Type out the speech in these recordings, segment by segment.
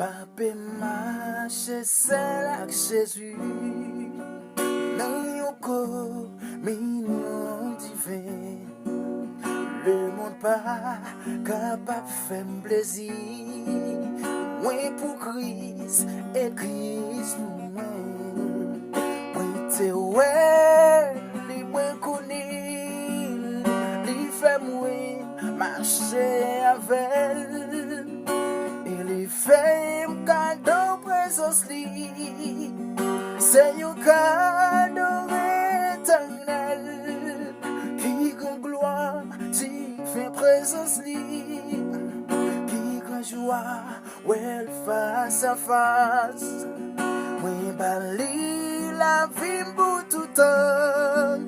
Pape marche seul avec Jésus. Dans yon communion divine. Le monde pas capable de faire plaisir. Moi pour Christ et Christ pour moi. Moi te ouais, li moi connais, li fait moi marcher avec. Et li fait cadeau présence li. C'est un cadeau éternel qui grand gloire, qui fait présence li, qui grand joie, ouais face à face. Oui, bali la vie pour tout temps,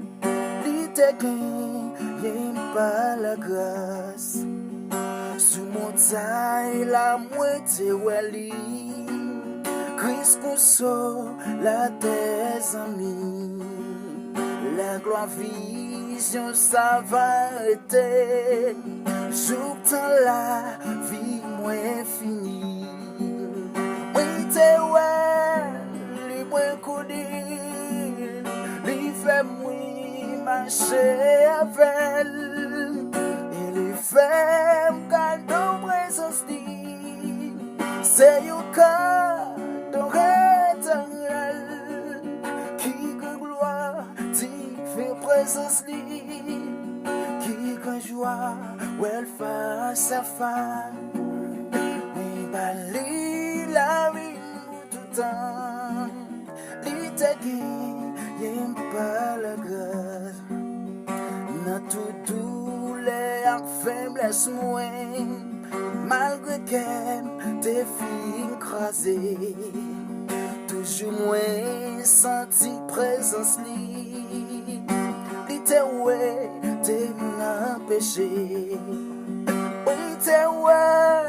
li te gagne par la grâce. Sous montagne la moitié ouais li. Christ console la tes amis. La gloire vision ça va être. Jour temps la vie moins finie. Oui te ouais, li moins connu. Li fait moi marcher avec. Et li fait cadeau présence li. C'est un cadeau éternel qui grand gloire, qui fait présence li, qui grand joie, ouais face à face. Oui, bali la vie pour tout temps, li te gagne par la grâce. Dans tout douleur, faiblesse moins. Malgré qu'elle t'es filles écrasées, toujours moins senti présence li. Li te ouais, t'es empêché. Oui, te ouais,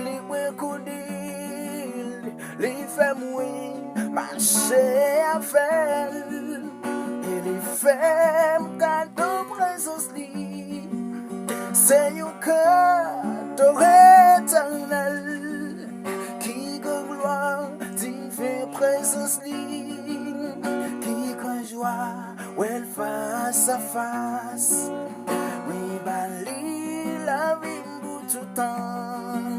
li ouais connu. Li fait moi marcher avec. Et li fait cadeau présence li. C'est un cadeau éternel qui grand gloire, qui fait présence li, qui grand joie, ouais face à face. Oui, bali la vie pour tout temps.